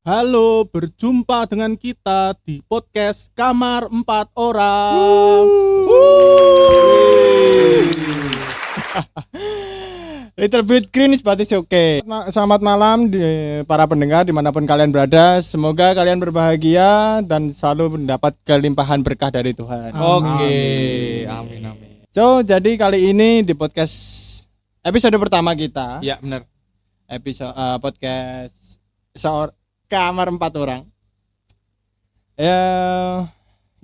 Halo, berjumpa dengan kita di podcast Kamar 4 Orang. Little bit cringe but it's okay. Selamat malam para pendengar dimanapun kalian berada. Semoga kalian berbahagia dan selalu mendapat kelimpahan berkah dari Tuhan. Amin. So, jadi kali ini di podcast episode pertama kita. Ya benar. Episode podcast Kamar 4 Orang. Ya,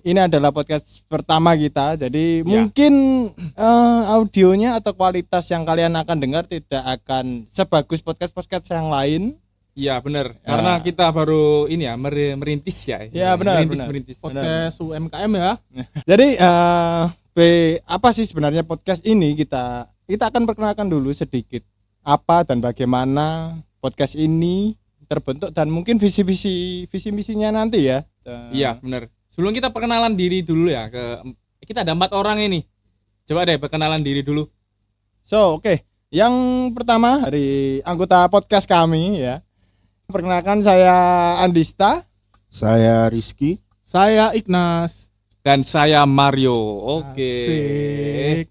ini adalah podcast pertama kita. Jadi mungkin audionya atau kualitas yang kalian akan dengar tidak akan sebagus podcast yang lain. Iya benar. Karena kita baru ini ya merintis ya. Iya benar. Merintis. Podcast UMKM ya. Jadi apa sih sebenarnya podcast ini, kita akan perkenalkan dulu sedikit apa dan bagaimana podcast ini terbentuk dan mungkin visi misinya nanti ya. Iya benar. Sebelum kita perkenalan diri dulu ya, kita ada 4 orang ini. Coba deh perkenalan diri dulu. So, oke. Yang pertama dari anggota podcast kami ya. Perkenalkan, saya Andista, saya Rizky, Saya Ignas. Dan saya Mario. Oke. Asik.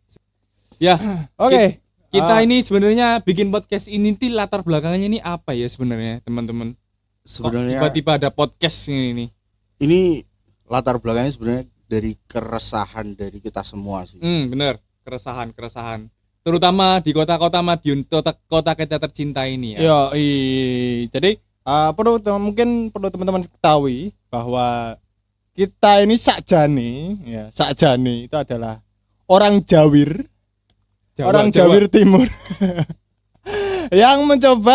Ya, oke. kita ini sebenarnya bikin podcast ini latar belakangnya ini apa ya sebenarnya, teman-teman? sebenarnya Tiba-tiba ada podcast ini. ini latar belakangnya sebenarnya dari keresahan dari kita semua sih. Benar. Keresahan. Terutama di kota-kota Madiun, kota kita tercinta ini ya. Jadi mungkin perlu teman-teman ketahui bahwa kita ini Sakjane itu adalah orang Jawir. Orang Jawir Timur yang mencoba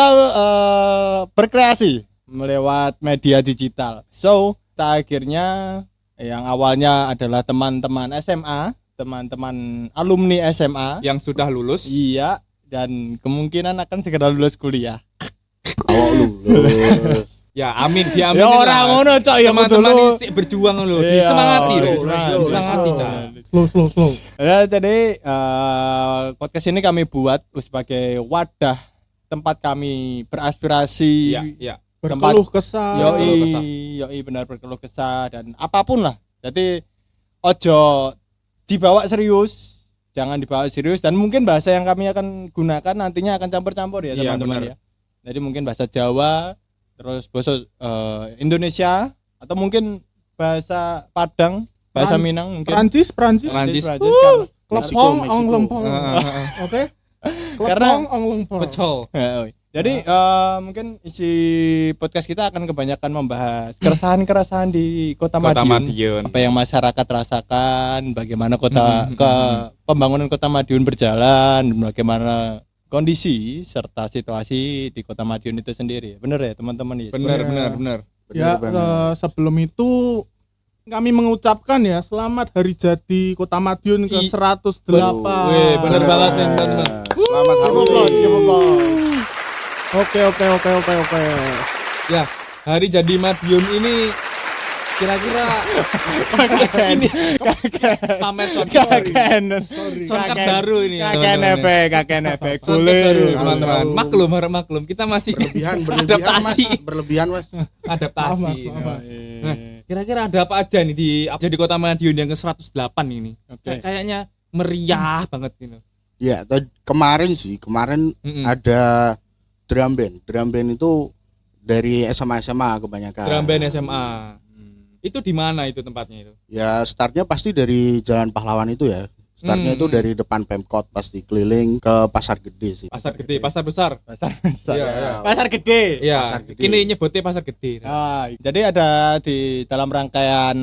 berkreasi melewat media digital. So, akhirnya yang awalnya adalah teman-teman SMA, teman-teman alumni SMA yang sudah lulus. Iya, dan kemungkinan akan segera lulus kuliah. Kalau lulus. Ya, amin, diamin. Ya orang ngono cok, ya teman-teman ini berjuang loh, disemangati loh. Semangati, Cak. Slow. Ya, jadi podcast ini kami buat sebagai wadah tempat kami beraspirasi. Iya. Berkeluh kesah. Yoi, benar, berkeluh kesah dan apapun lah. Jadi ojo dibawa serius, jangan dibawa serius, dan mungkin bahasa yang kami akan gunakan nantinya akan campur-campur ya teman-teman ya. Jadi mungkin bahasa Jawa, terus bahasa Indonesia, atau mungkin bahasa Padang, bahasa Minang mungkin. Perancis. Klepong ong lempong. Oke. Karena ong lempong. Pecol. Jadi mungkin isi podcast kita akan kebanyakan membahas keresahan di Kota Madiun. Apa yang masyarakat rasakan, bagaimana pembangunan Kota Madiun berjalan, bagaimana kondisi serta situasi di Kota Madiun itu sendiri. Benar ya teman-teman ya? Benar. Ya, sebelum itu kami mengucapkan ya selamat hari jadi Kota Madiun ke 108. Wih, benar banget nih teman-teman. Selamat hari. Oke. Ya, hari jadi Madiun ini kira-kira ini pamer soundcard baru ini. Kakek efek. Soundcard baru teman-teman. Maklum. Kita masih berlebihan mas. Adaptasi. Mas. Nah, kira-kira ada apa aja nih di Kota Madiun yang ke 108 ini? Oke. Kayaknya meriah banget gitu. Ya, kemarin ada drum band itu dari SMA kebanyakan. Drum band SMA. Itu di mana itu tempatnya itu? Ya, startnya pasti dari Jalan Pahlawan itu ya. Startnya itu dari depan Pemkot, pasti keliling ke Pasar Gede sih. Pasar Gede, pasar besar. Iya. Pasar Gede. Iya. Pasar Gede. Kini nyebutnya Pasar Gede. Jadi ada di dalam rangkaian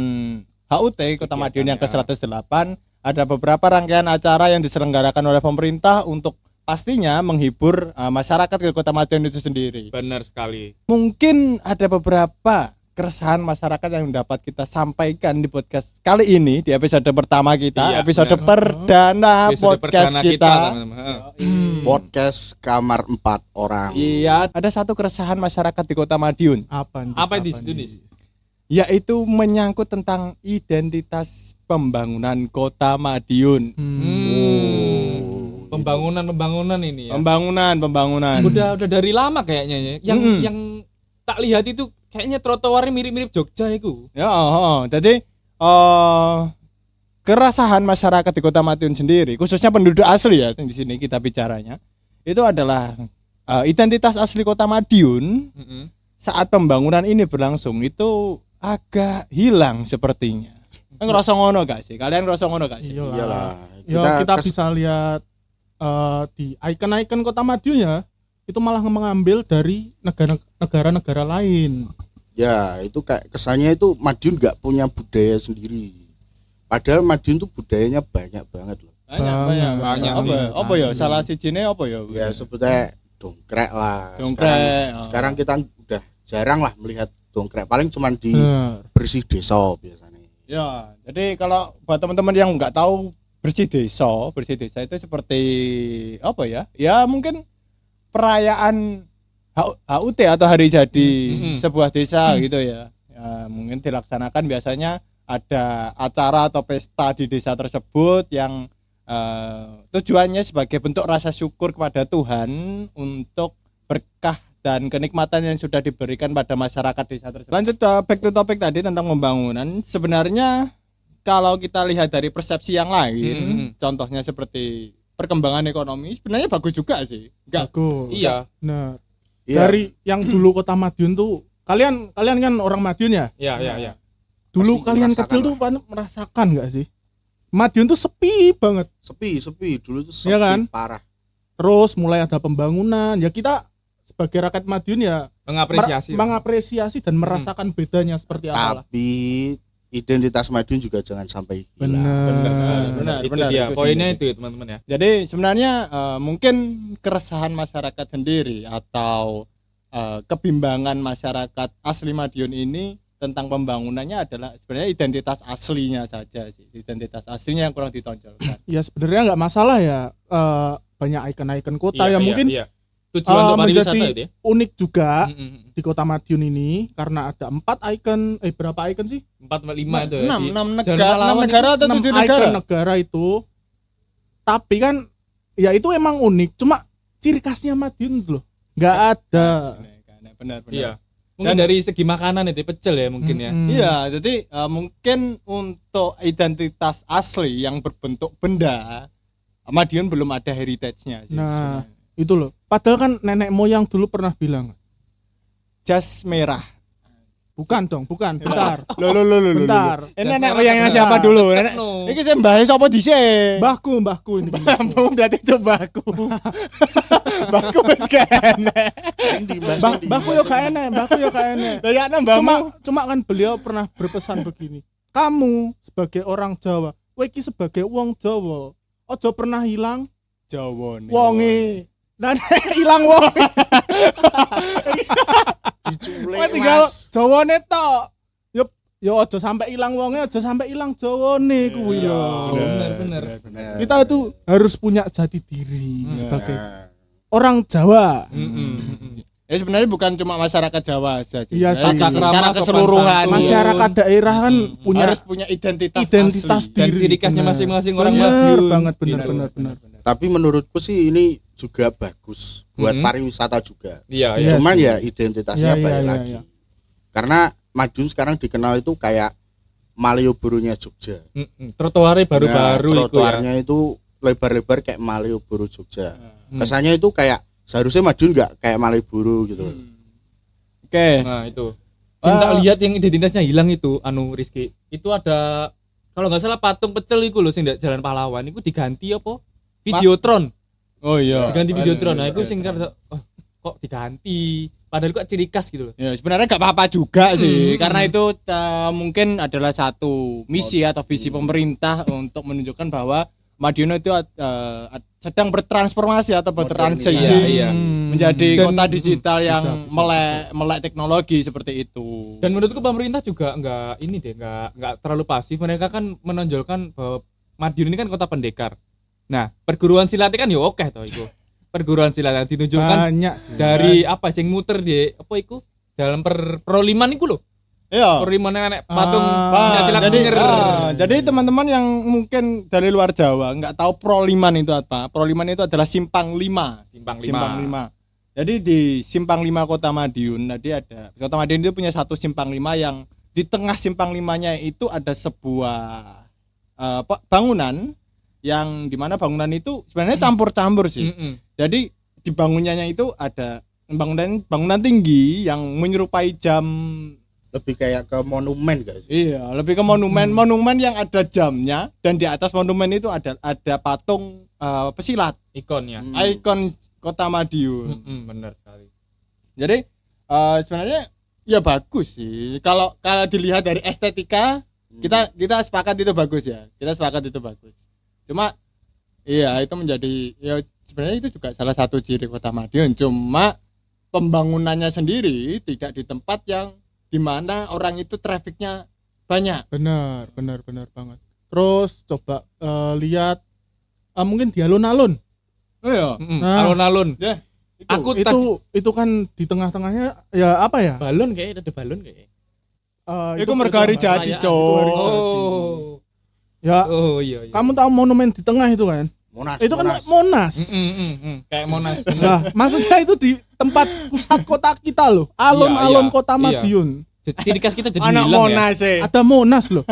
HUT Kota Madiun yang ke-108 ada beberapa rangkaian acara yang diselenggarakan oleh pemerintah untuk pastinya menghibur masyarakat ke Kota Madiun itu sendiri. Benar sekali. Mungkin ada beberapa keresahan masyarakat yang dapat kita sampaikan di podcast kali ini, di episode pertama kita, episode perdana podcast kita. Podcast Kamar 4 Orang. Iya, ada satu keresahan masyarakat di Kota Madiun. Apa di situ? Yaitu menyangkut tentang identitas pembangunan Kota Madiun. Pembangunan ini ya. Pembangunan. Udah dari lama kayaknya ya. Yang tak lihat itu kayaknya trotoarnya mirip-mirip Jogja iku. Ya, jadi keresahan masyarakat di Kota Madiun sendiri, khususnya penduduk asli ya di sini kita bicaranya, itu adalah identitas asli Kota Madiun saat pembangunan ini berlangsung itu agak hilang sepertinya. Ngerasa ngono gak sih? Kalian ngerasa ngono gak sih? Iyalah. Ya kita bisa lihat di ikon-ikon Kota Madiun ya, itu malah mengambil dari negara-negara lain. Ya, itu kayak kesannya itu Madiun nggak punya budaya sendiri. Padahal Madiun tuh budayanya banyak banget loh. Banyak. Apa ya? Asli. Salah sijine apa ya? Ya sebetulnya dongkrek lah. Dongkrek. Sekarang kita udah jarang lah melihat dongkrek. Paling cuman di Bener. bersih desa biasanya. Ya, jadi kalau buat teman-teman yang nggak tahu bersih desa itu seperti apa ya? Ya mungkin perayaan HUT atau hari jadi sebuah desa gitu ya. Ya, mungkin dilaksanakan biasanya ada acara atau pesta di desa tersebut yang tujuannya sebagai bentuk rasa syukur kepada Tuhan untuk berkah dan kenikmatan yang sudah diberikan pada masyarakat desa tersebut. Lanjut back to topik tadi tentang pembangunan. Sebenarnya kalau kita lihat dari persepsi yang lain, contohnya seperti perkembangan ekonomi, sebenarnya bagus juga sih. Bagus. Iya. Nah, Iya. dari yang dulu Kota Madiun tuh, kalian kan orang Madiun ya? Iya. Dulu Pasti kalian merasakan kecil lah. tuh merasakan nggak sih? Madiun tuh sepi banget. Sepi dulu tuh sepi Iya kan? parah. Terus mulai ada pembangunan. Ya kita sebagai rakyat Madiun ya mengapresiasi dan merasakan bedanya seperti apa lah. Tapi identitas Madiun juga jangan sampai hilang. Benar sekali. Benar, Itu benar, dia. itu Poinnya sendiri. itu ya, teman-teman ya. Jadi sebenarnya mungkin keresahan masyarakat sendiri atau kebimbangan masyarakat asli Madiun ini tentang pembangunannya adalah sebenarnya identitas aslinya saja sih. Identitas aslinya yang kurang ditonjolkan. Ya sebenarnya nggak masalah ya. Banyak ikon-ikon kota yang mungkin tujuan untuk pariwisata menjadi itu ya. unik juga Mm-mm. di Kota Madiun ini karena ada 4 ikon. Berapa ikon sih? 4 5 itu ya. 6 Jalan negara atau 6 7 negara? ikon negara itu. Tapi kan ya itu emang unik. Cuma ciri khasnya Madiun itu loh. Nggak ada. Benar. Iya. Mungkin dari segi makanan itu pecel ya mungkin ya. Iya, jadi mungkin untuk identitas asli yang berbentuk benda, Madiun belum ada heritage-nya sih. Nah, sebenarnya. itu loh. Padahal kan nenek moyang dulu pernah bilang, Jas merah. bukan dong, bukan. Bentar. Lo. Bentar. Ini nenek moyangnya siapa dulu? Nenek. No. Iki sing mbah sapa dhisik? Mbahku ini. Mbahmu berarti itu mbahku. Mbahku wis kene. Mbahku yo gak enek. Lah ya mbahmu. Cuma kan beliau pernah berpesan begini. Kamu sebagai orang Jawa, kowe iki sebagai wong Jawa, ojo pernah hilang Jawa nih. wonge. Nah, hilang wonge. Diculik Kowe tinggal Mas. Jawane tok. Yo aja sampai hilang wonge, aja sampai hilang Jawane kuwi lho. Bener. Kita itu harus punya jati diri sebagai Nah, orang Jawa. Ya sebenarnya bukan cuma masyarakat Jawa saja. Iya sih. Tata krama, Secara sopan keseluruhan santun. Masyarakat daerah kan punya harus punya identitas identitas asli. Dan diri. ciri khasnya Bener. masing-masing orang Bener Madiun. banget, Gitu. benar. tapi menurutku sih ini juga bagus buat Mm-mm. pariwisata juga. Iya. Iya Cuman sih. ya identitasnya Iya, balik iya, lagi. iya. Karena Madiun sekarang dikenal itu kayak Malioboro-nya Jogja. Trotoarnya baru-baru Nah, itu ya. trotoarnya itu lebar-lebar kayak Malioboro Jogja. Hmm. Kesannya itu kayak seharusnya Madiun nggak kayak Malioboro gitu. Oke. Nah, itu. Sing tak lihat yang identitasnya hilang itu Rizky. Itu ada kalau nggak salah patung pecel itu loh sing ndak Jalan Pahlawan itu diganti apa? Videotron. Oh iya. Diganti Videotron. Nah, itu sing kok diganti. Padahal kok ciri khas gitu loh. Ya sebenarnya nggak apa-apa juga sih, karena itu mungkin adalah satu misi atau visi pemerintah untuk menunjukkan bahwa Madiun itu sedang bertransformasi atau bertransisi Iya. menjadi Dan- kota digital yang bisa. melek teknologi seperti itu. Dan menurutku pemerintah juga nggak terlalu pasif. Mereka kan menonjolkan bahwa Madiun ini kan kota pendekar. Nah, perguruan silatnya kan ya oke toh itu. Perguruan silat yang ditunjukkan Banyak sih. dari apa sing muter di apa iku dalam peroliman iku lho. Iya. Peroliman nek patung Ah, silat jadi, Unger. jadi teman-teman yang mungkin dari luar Jawa nggak tahu Proliman itu apa. Proliman itu adalah simpang 5. Simpang Simpang 5. Jadi di Simpang 5 Kota Madiun tadi ada Kota Madiun itu punya satu Simpang 5 yang di tengah Simpang 5-nya itu ada sebuah bangunan yang dimana bangunan itu sebenarnya campur-campur sih. Jadi di bangunannya itu ada bangunan tinggi yang menyerupai jam. Lebih kayak ke monumen gak sih? Iya, lebih ke monumen yang ada jamnya dan di atas monumen itu ada patung pesilat, Ikonnya. ikon Kota Madiun. Benar sekali. Jadi sebenarnya ya bagus sih. Kalau dilihat dari estetika kita sepakat itu bagus ya. Kita sepakat itu bagus. Cuma iya itu menjadi ya sebenarnya itu juga salah satu ciri Kota Madiun. Cuma pembangunannya sendiri tidak di tempat yang dimana orang itu trafiknya banyak. Benar banget. Terus coba lihat mungkin di alun-alun. Oh iya. Nah. Alun-alun. Ya. Aku Itu kan di tengah-tengahnya ya apa ya? balon kayak ada balon kayak. Itu mergari jadi, Cok. Oh. Ya, Iya. kamu tahu monumen di tengah itu kan? Monas. Itu kan Monas. Kayak Monas. Nah, maksudnya itu di tempat pusat kota kita loh, alun-alun Iya. Kota Madiun. Ciri khas kita jadi Anak hilang Monas sih. Ada Monas loh.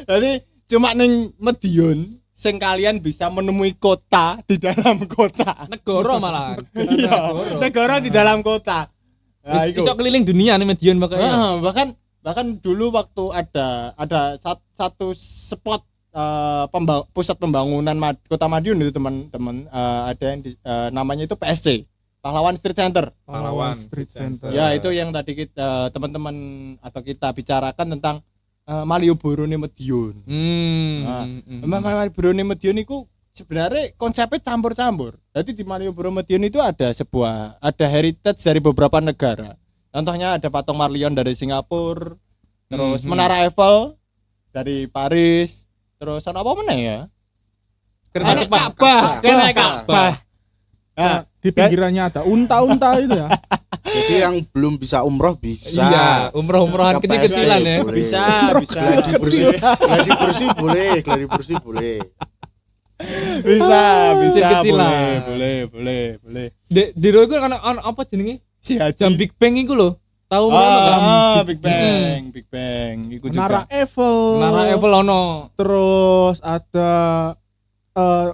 Jadi cuma ning Madiun sing kalian bisa menemui kota di dalam kota. Negara malah. Iya, negara di dalam kota. Nah, Iso keliling dunia nih Madiun makanya. bahkan dulu waktu ada satu spot pusat pembangunan Kota Madiun itu teman-teman, ada yang namanya itu PSC, Pahlawan Street Center. Pahlawan Street Center. Ya itu yang tadi kita teman-teman atau kita bicarakan tentang Malioboro nih Madiun. Malioboro nih Madiun itu sebenarnya konsepnya campur-campur. Jadi di Malioboro Madiun itu ada heritage dari beberapa negara. Contohnya ada patung Marlion dari Singapura, terus Menara Eiffel dari Paris, terus apa mana ya? Kereta cepat. Ka'bah. Nah, di pinggirannya ada unta-unta itu ya. Jadi yang belum bisa umroh bisa. Iya, umroh-umrohan Ke kecil-kecilan PSC ya. boleh. Bisa. Gladi bersih boleh. Bisa, Kecil-kecilan. boleh. Di Roy ku ana apa jenenge? Si Haji. Jam Big Bang iku lho. Tahu kan? Big Bang. Iku Menara juga. Eiffel. Menara Eiffel ono. Terus ada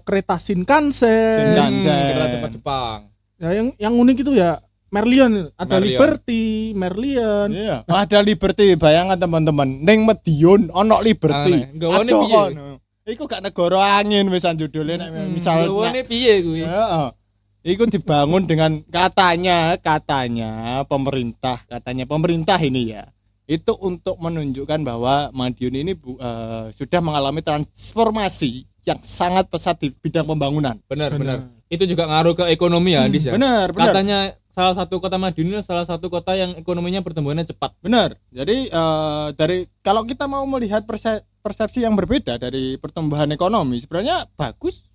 kereta Shinkansen. Kereta cepat Jepang. Ya, yang unik itu ya Merlion, ada Merlion. Liberty, Merlion. Iya. Ada Liberty, bayangan teman-teman. Ning Madiun ono Liberty. Gawane Aduh, piye? ono. Iku gak negara angin wisan judulnya misal Gawane piye kuwi? heeh. Iku dibangun dengan katanya pemerintah ini ya. Itu untuk menunjukkan bahwa Madiun ini sudah mengalami transformasi yang sangat pesat di bidang pembangunan. Benar. Itu juga ngaruh ke ekonomi ya, Andis ya. Benar. Katanya salah satu kota Madiun ini salah satu kota yang ekonominya pertumbuhannya cepat. Benar. Jadi dari kalau kita mau melihat persepsi yang berbeda dari pertumbuhan ekonomi, sebenarnya bagus.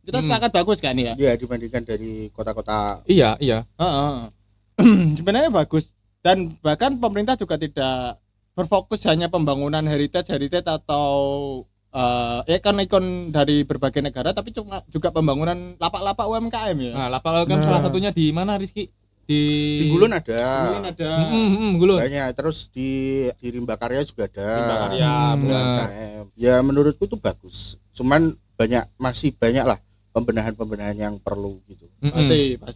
Kita sepakat bagus kan ya? Iya, dibandingkan dari kota-kota. Iya. Sebenarnya bagus, dan bahkan pemerintah juga tidak berfokus hanya pembangunan heritage atau ikon-ikon dari berbagai negara, tapi juga pembangunan lapak-lapak UMKM ya. Nah, lapak kan salah satunya di mana Rizky? Di Gulun ada. Gulun. Banyak. Terus di Rimbakarya juga ada. Rimbakarya, benar. UMKM. Ya menurutku itu bagus. Cuman masih banyak lah pembenahan yang perlu gitu.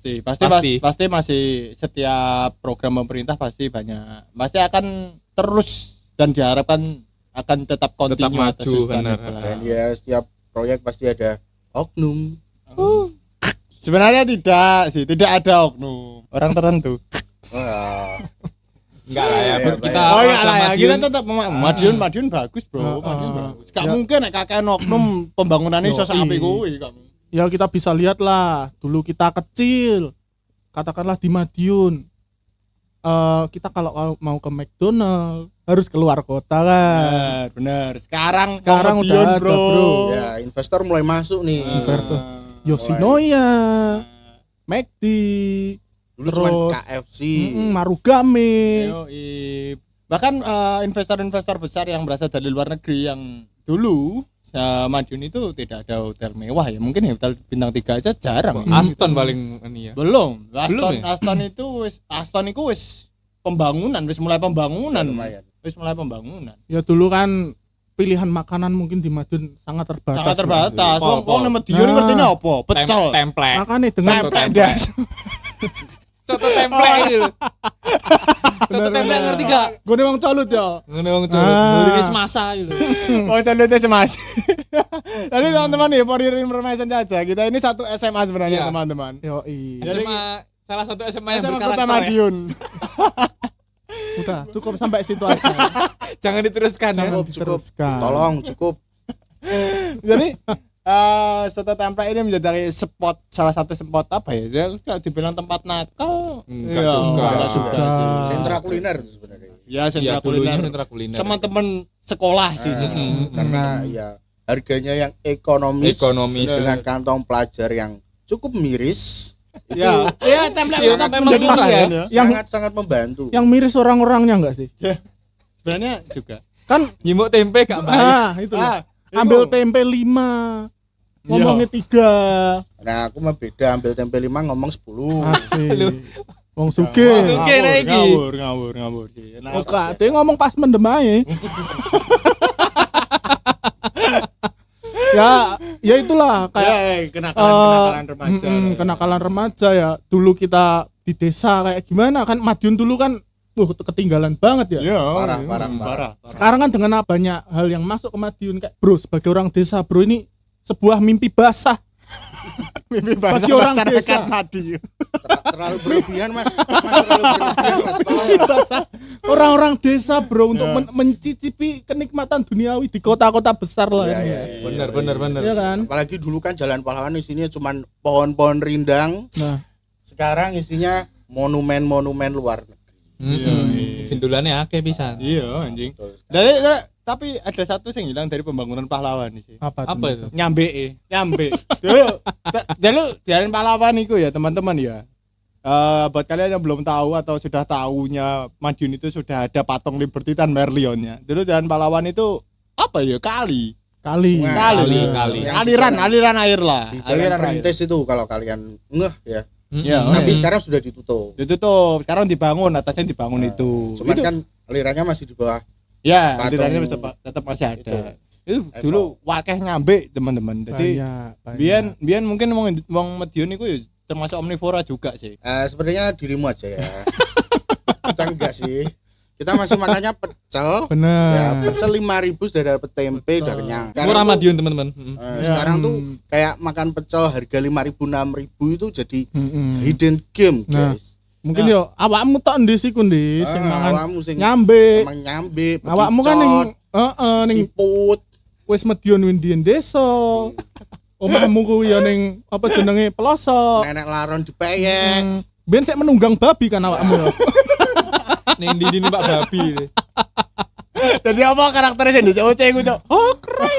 Pasti masih setiap program pemerintah pasti akan terus dan diharapkan akan tetap kontinu maju, atau sustainable. benar. Dan ya setiap proyek pasti ada oknum. Sebenarnya tidak ada oknum orang tertentu. Wah. Enggak lah ya, kita Enggak lah ya, Madiun. kita tetap Madiun bagus, Bro. Madiun bagus. Gak mungkin nek kakek oknum pembangunannya iso sampai kuwi kamu. Ya kita bisa lihat lah, dulu kita kecil, katakanlah di Madiun, kita kalau mau ke McDonald harus keluar kota kan. Benar. Sekarang udah Madiun, ada, bro. Ya, investor mulai masuk nih. Investor. Yoshinoya, McD, Dulu cuma terus KFC. Marugame. Bahkan investor-investor besar yang berasal dari luar negeri yang dulu Madiun itu tidak ada hotel mewah ya. Mungkin hotel bintang 3 aja jarang. ya. Aston paling ini ya. Belum. Belum ya? Aston itu wis pembangunan, wis mulai pembangunan. Lumayan. Wis mulai pembangunan. Ya dulu kan pilihan makanan mungkin di Madiun sangat terbatas. Sangat terbatas. Apa? Wong nang Madiun Nah. ngertine apa? Pecel. Template. Makanya dengan Tempe das. Soto template iki lho. Soto template ngerti gak? Gue wong colut ya. Ngene wong Jawa. Ah. Murinis masa iki lho. Oh, calutnya semas. Tadi teman-teman nih, for your information saja. Kita ini satu SMA sebenarnya, Iya. teman-teman. Yo Jadi- SMA salah satu SMA yang SMA Kota berkarakter. Ya. Madiun. Udah cukup sampai situ aja. Jangan diteruskan ya. Jangan Cukup. diteruskan. Tolong cukup. Jadi soto template ini menjadi salah satu spot apa ya? Dia kalau dibilang tempat nakal. Enggak ya, juga. enggak juga sih. Sentra kuliner sebenarnya. Ya, Iya, sentra dulunya kuliner. sentra kuliner. Teman-teman sekolah sih Ah, sebenarnya. karena ya harganya yang ekonomis, Ekonomis. dengan kantong pelajar yang cukup miris, Ya, ya template Iya, tetap memang menjadi murah pilihan ya. ya. Yang- sangat membantu. Yang miris orang-orangnya enggak sih? Sebenarnya juga. Kan Nyimuk tempe gak bayar. itu loh. Ah, Ambil itu. tempe 5. Ngomongnya 3. Nah, aku mah beda, ambil tempe 5 ngomong 10. Asik. Wong Wong sugih. sugih. Oke, lagi. Ngawur sih. Nah, Oke, dia ngomong pas mendem ae. Ya itulah kayak kenakalan remaja. kenakalan remaja ya. Dulu kita di desa kayak gimana kan Madiun dulu kan ketinggalan banget ya. Iya, Parah. Sekarang kan dengan banyak hal yang masuk ke Madiun kayak bro sebagai orang desa bro ini sebuah mimpi basah. Mimpi Bagi orang masyarakat desa. Madiun. Terlalu berlebihan, Mas. Terlalu berlebihan, Mas. Tolong. Mimpi basah orang-orang desa bro untuk Ya. mencicipi kenikmatan duniawi di kota-kota besar lah. Iya, ini. iya. Bener. Iya kan? Apalagi dulu kan Jalan Pahlawan isinya cuman pohon-pohon rindang. Nah, Sekarang isinya monumen-monumen luar negeri. Iya. Sindulannya akeh pisan. Iya, anjing. Betul. Tapi ada satu yang hilang dari pembangunan pahlawan sih. apa Apa itu? Nyambe. Dulu jalan pahlawan itu ya, teman-teman ya. Buat kalian yang belum tahu atau sudah tahunya Madiun itu sudah ada patung Liberty dan Merlionnya. Dulu jalan pahlawan itu apa ya? Kali. Kali. Sungai. Kali. Aliran air lah. Di Jalan Aliran air. Perintis itu kalau kalian ngeh ya. Iya, Tapi Hmm. sekarang sudah ditutup. Ditutup. Sekarang dibangun, atasnya dibangun itu. Cuman Itu- kan alirannya masih di bawah. ya, patung alirannya tetap masih ada. itu. Itu dulu wakeh nyambe, teman-teman. Jadi banyak. biyen mungkin wong Madiun iku ya termasuk omnivora juga sih. Sebenarnya dirimu aja ya. Kita enggak sih. Kita masih makannya pecel. Bener. Ya, pecel 5.000 sudah dapat tempe udah kenyang. Murah tuh, Madiun teman-teman. sekarang tuh kayak makan pecel harga 5.000 6.000 itu jadi Mm-mm. hidden game, Nah, guys. Mungkin yo awakmu tok ndis iku ndis sing mangan Awakmu sing nyambe. emang nyambe, Awakmu kan ning ning siput. wis Madiun Windian desa. Omahmu kuwi ya ning apa jenenge pelosok. Nenek laron dipeyek. Ben sik menunggang babi kan awakmu ya. Ning ndi Pak Babi. Jadi apa karakternya sih? Oce iku, Cok. Oh, keren.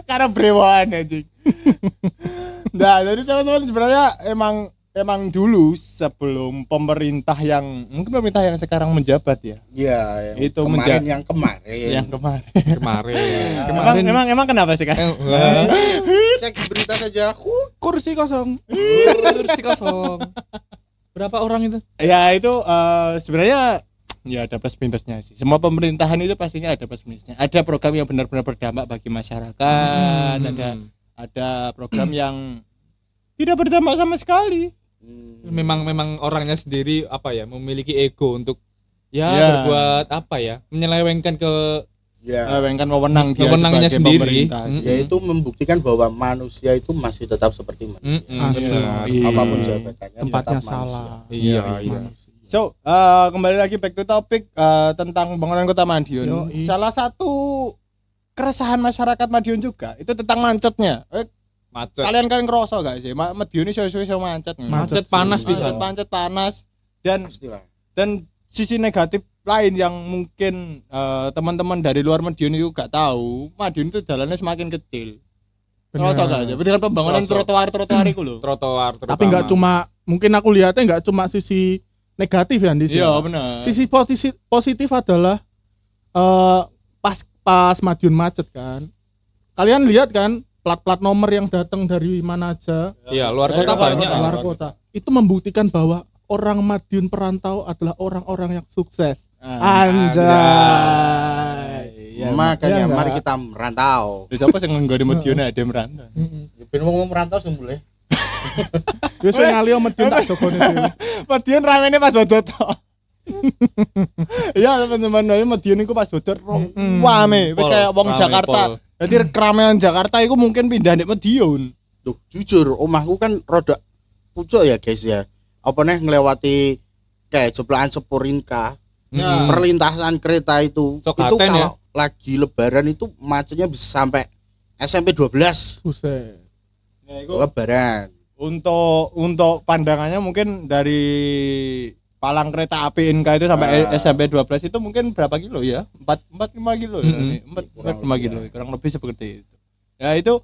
Karena brewokan anjing. Nah, jadi teman-teman sebenarnya emang dulu sebelum pemerintah yang mungkin pemerintah yang sekarang menjabat ya. Iya, Itu yang kemarin. Yang kemarin. Kemarin. Emang kenapa sih kan? Cek berita saja. Kursi kosong. Kursi kosong. Berapa orang itu? Ya itu sebenarnya ya ada plus minusnya sih. Semua pemerintahan itu pastinya ada plus minusnya. Ada program yang benar-benar berdampak bagi masyarakat, ada program yang tidak berdampak sama sekali. Memang orangnya sendiri apa ya, memiliki ego untuk ya Ya. berbuat apa ya, menyelewengkan ke Ya, Kan wewenang dia Wewenangnya sebagai sendiri. pemerintah sih. yaitu membuktikan bahwa manusia itu masih tetap seperti manusia. Asli. Iya. Apapun jabatannya Tempatnya tetap manusia. salah. Iya. So, kembali lagi back to topic tentang pembangunan Kota Madiun. Yoi. Salah satu keresahan masyarakat Madiun juga itu tentang macetnya. Macet. Kalian ngerasa gak sih? Madiun ini suwe-suwe macet. Macet panas bisa. Macet panas dan Pastilah. sisi negatif lain yang mungkin teman-teman dari luar Madiun itu gak tahu. Madiun itu jalannya semakin kecil. Ngerasa gak aja? Dengan pembangunan Ngerasa. trotoar itu loh. Trotoar terutama. Tapi nggak cuma mungkin aku lihatnya nggak cuma sisi negatif ya di sini. Iya benar. Sisi positif adalah pas pas Madiun macet kan. Kalian lihat kan plat-plat nomor yang datang dari mana aja, Iya, luar Dari kota luar banyak. kota. luar kota. Itu membuktikan bahwa orang Madiun perantau adalah orang-orang yang sukses. Anjay. Iya, Makanya iya, mari enggak? kita merantau. Terus apa sing nggone Madiun ada merantau. Ben wong merantau sing boleh. Wis sing ngalih Madiun tak jogone dhewe. Madiun ramene pas bodot. Iya teman-teman, Madiun iku pas bodot rame, wis Pol, kayak wong rame, Jakarta. pol. Jadi keramaian Jakarta iku mungkin pindah nek Madiun. Tuh, jujur omahku kan rada pucuk ya guys ya. Apa nih ngelewati kayak jeplaan Sepurinka. Ya. Perlintasan kereta itu Sokaten kalau lagi lebaran itu macetnya bisa sampai SMP 12 Buset. Ya, iku lebaran. untuk pandangannya mungkin dari palang kereta api Inka itu sampai SMP 12 itu mungkin berapa kilo ya? 5 kilo ya. 4 5 kilo kurang lebih seperti itu. Ya itu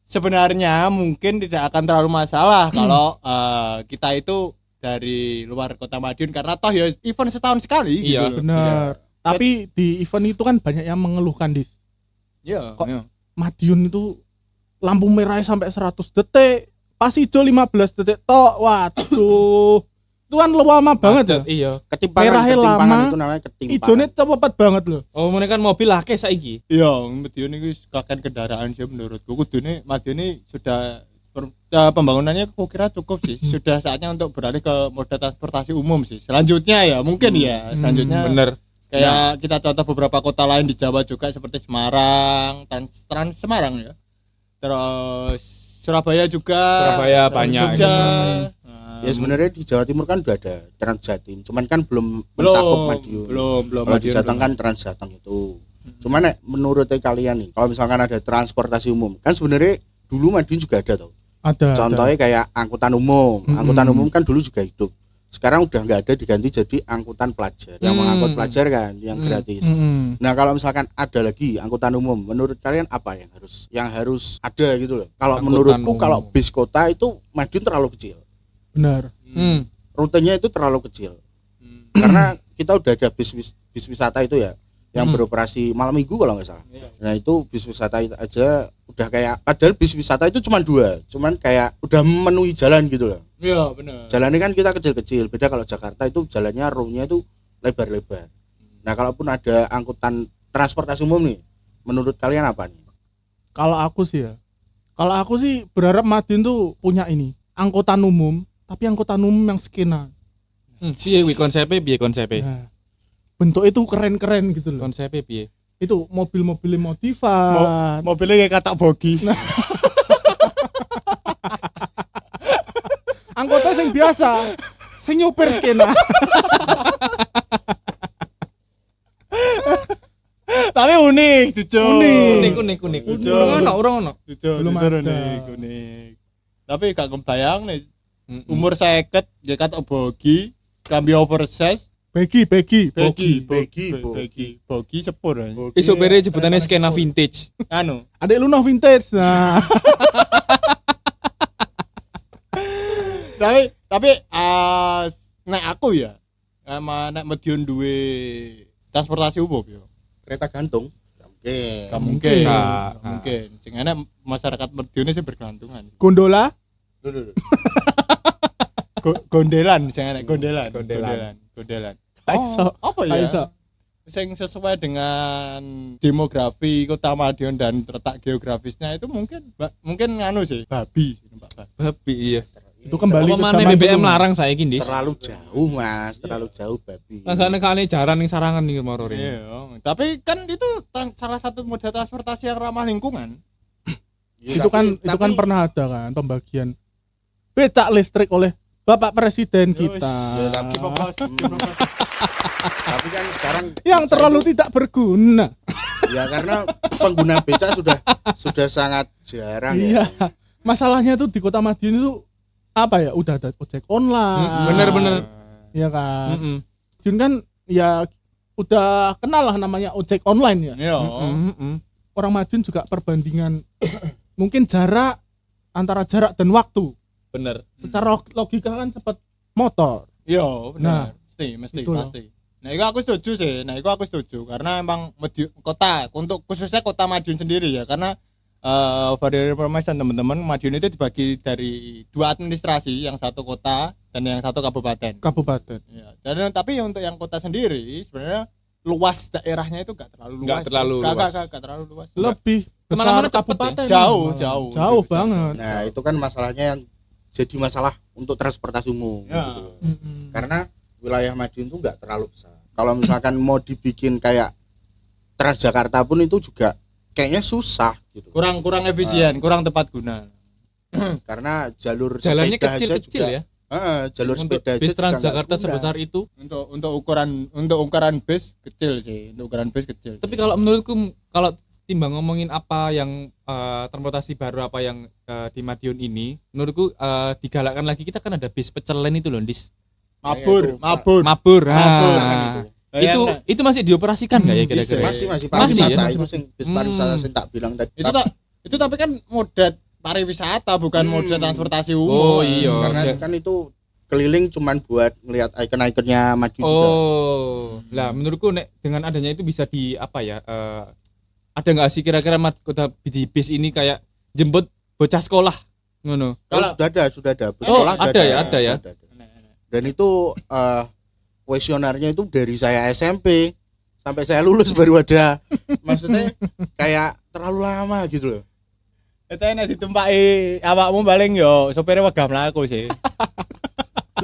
sebenarnya mungkin tidak akan terlalu masalah kalau kita itu dari luar kota Madiun karena toh ya event setahun sekali Iya, gitu loh. Benar. Tapi di event itu kan banyak yang mengeluhkan dis. Iya. Kok- Iya. Madiun itu lampu merahnya sampai 100 detik, pas hijau 15 detik tok. Waduh. Itu kan lama banget ya. Macet, iya. Merahnya Ketimpangan lama, itu namanya ketimpangan. Hijaunya cepet banget loh. Oh, ini kan mobil akeh saiki. Iya, Madiun ini kakek kendaraan sih menurutku. Kudune Madiun ini sudah pembangunannya aku kira cukup sih. Sudah saatnya untuk beralih ke moda transportasi umum sih. Selanjutnya ya mungkin ya. Selanjutnya Bener. kayak kita contoh beberapa kota lain di Jawa juga seperti Semarang, Trans Semarang ya. Terus Surabaya juga. Surabaya banyak. Jogja. Nah, Ya sebenarnya di Jawa Timur kan udah ada Transjatim, cuman kan belum belum mencakup Madiun. belum Kalau di Madiun Jateng belum. kan Transjateng itu. Cuman nek menurut kalian nih, kalau misalkan ada transportasi umum, kan sebenarnya dulu Madiun juga ada tuh. Ada. Contohnya kayak angkutan umum. Angkutan umum kan dulu juga hidup. Sekarang udah nggak ada, diganti jadi angkutan pelajar. Yang mengangkut pelajar kan, yang gratis. Nah kalau misalkan ada lagi angkutan umum, menurut kalian apa yang harus ada gitu loh? Kalau Angkutan menurutku umum. kalau bis kota itu Madiun terlalu kecil. Benar. Rutenya itu terlalu kecil. Hmm. Karena kita udah ada bis wisata itu ya, yang Hmm. beroperasi malam minggu kalau nggak salah. Iya. Nah itu bis wisata itu aja udah kayak, padahal bis wisata itu cuma 2, cuman kayak udah memenuhi jalan gitu loh. Iya, benar. Jalannya kan kita kecil-kecil, beda kalau Jakarta itu jalannya row-nya itu lebar-lebar. Nah kalaupun ada angkutan transportasi umum nih, menurut kalian apa nih? Kalau aku sih ya. Kalau aku sih berharap Madiun tuh punya ini, angkutan umum, tapi angkutan umum yang skena. Piye kuwi konsepnya piye konsepnya? Nah, bentuk itu keren-keren gitu loh. Konsepnya piye? Itu mobil-mobil modifan. Mobilnya kayak katak bogi. Anggota sing biasa, sing nyupir skena. Tapi unik, jujur. Unik. Unik. Lucu. Orang ono. Jujur, Belum jujur ada. unik. Tapi gak kebayang nih Mm-mm. umur 50 ya katak bogi, kambi oversize, Begi. bogi sepur. Iso bere jebutane skena vintage. Anu, Adek lu no vintage. Nah, tapi nek aku ya sama nek Madiun duwe transportasi umum ya. Kereta gantung? Oke. Gak mungkin. Gak. Gak mungkin. Sing enak masyarakat Madiun sih berkelantungan. gondola. Gondelan, sing enak gondelan. Gondelan. Iso. Apa ya? Iso. Sing sesuai dengan demografi Kota Madiun dan letak geografisnya itu mungkin anu sih, babi. Babi iya. Itu kembali Apa ke maneh zaman BBM dulu. larang saiki, Dis? Terlalu jauh mas, terlalu jauh babi. Rasane kane jaran ning sarangan nih moro rene. Iya, tapi kan itu salah satu moda transportasi yang ramah lingkungan. Ya, Itu kan pernah ada kan pembagian becak listrik oleh Bapak Presiden kita. Ya, tapi tapi kan sekarang Yang beca terlalu itu- tidak berguna. ya karena pengguna beca sudah sangat jarang Iya. ya. Masalahnya tuh di Kota Madiun itu apa ya? Udah ada ojek online. Bener. Iya kan. Heeh. Madiun kan ya udah kenal lah namanya ojek online ya. Iya. Orang Madiun juga perbandingan mungkin jarak antara jarak dan waktu. Bener. Secara logika kan cepat motor. Iya, Nah, benar. Mesti itu loh. pasti. Nah, itu aku setuju sih. Karena emang kota untuk khususnya kota Madiun sendiri ya, karena for your information teman-teman, Madiun itu dibagi dari 2 administrasi, yang satu kota dan yang satu kabupaten. Ya. Dan tapi untuk yang kota sendiri sebenarnya luas daerahnya itu gak terlalu luas. Gak terlalu luas. Lebih Kemana-mana besar cepet kabupaten. Jauh banget. Nah, itu kan masalahnya yang jadi masalah untuk transportasi umum Ya. gitu. Karena wilayah Madiun itu enggak terlalu besar. Kalau misalkan mau dibikin kayak Transjakarta pun itu juga kayaknya susah gitu. Kurang efisien, kurang tepat guna. Karena jalur Jalannya sepeda aja kecil-kecil juga, ya. Jalur Untuk sepeda aja bis juga Transjakarta nggak guna. sebesar itu. Untuk ukuran bis kecil sih. Tapi kalau menurutku kalau timbang ngomongin apa yang transportasi baru apa yang di Madiun ini, menurutku digalakkan lagi, kita kan ada bis pecel lain itu loh, Dis. Mabur. Mabur. Masuk lah kan itu. Itu masih dioperasikan nggak ya kira-kira? Masih Masih pariwisata ya? itu sing bis pariwisata sing tak bilang tadi. Itu tapi kan moda pariwisata bukan moda transportasi Oh umum. iya. Karena kan itu keliling cuman buat ngelihat ikon-ikonnya Madiun juga. Oh, lah menurutku dengan adanya itu bisa di apa ya? Ada nggak sih kira-kira kota di bis ini kayak jemput bocah sekolah, ngono? Kalau sudah ada. Bus Oh, sekolah ada ya. Dan itu kuesionernya itu dari saya SMP sampai saya lulus baru ada. Maksudnya kayak terlalu lama gitu loh. Itu enak ditumpaki awakmu paling yo sopire wegah mlaku sih.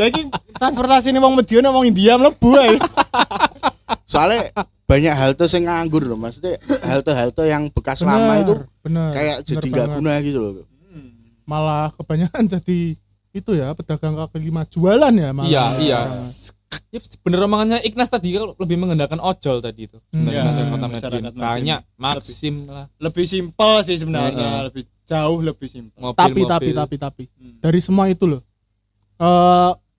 Lagi transportasi ini wong Madiun wong India mlebu ae. Soalnya banyak halte sing nganggur loh, maksudnya halte-halte yang bekas lama itu kayak jadi nggak guna gitu loh. Malah kebanyakan jadi itu ya pedagang kaki lima jualan ya malah. Iya. Ya, bener omongannya Ignas tadi kalau lebih menggunakan ojol tadi itu. Sebenarnya Ya, masyarakat Kota masyarakat Madiun Madiun. banyak Maxim lah. Lebih simpel sih sebenarnya, jauh lebih simpel. Mobil. Tapi dari semua itu loh.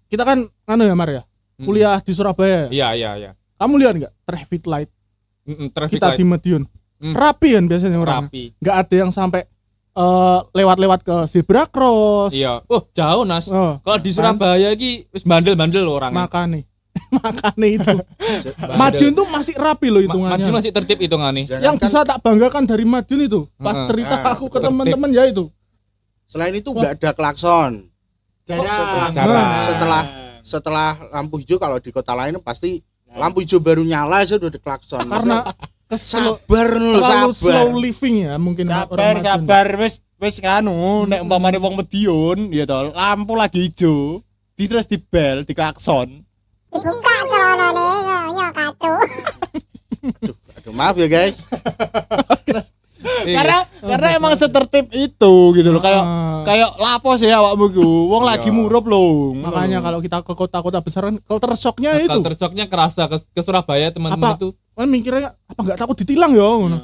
Kita kan ya Mar ya. Kuliah di Surabaya. Iya. Kamu lihat enggak traffic light Traffic kita light. di Madiun? Rapi kan biasanya orang. Rapi. Enggak ada yang sampai lewat-lewat ke zebra cross. Iya. Oh, jauh Nas. Oh, Kalau di Surabaya iki wis bandel-bandel loh orangnya. makane itu. Madiun tuh masih rapi loh hitungannya. Madiun masih tertib hitungannya. Yang bisa tak banggakan dari Madiun itu pas cerita aku ke teman-teman ya itu. Selain itu nggak ada klakson. Jarang. Setelah lampu hijau kalau di kota lain pasti lampu hijau baru nyala aja udah ada klakson. Karena sabar. slow living ya mungkin orang Madiun. Sabar wis nganu nek umpamane wong Madiun ya to, lampu lagi hijau, terus dibel, diklakson. Dibuka celonone nyok katu. Aduh, maaf ya guys. Karena emang setertib itu gitu loh, kayak lapos ya awakmu ku. Wong lagi murup loh. Makanya kalau kita ke kota-kota besar kan culture shocknya itu. Culture shocknya kerasa ke Surabaya teman-teman itu. Kan mikirnya apa nggak takut ditilang ya ngono.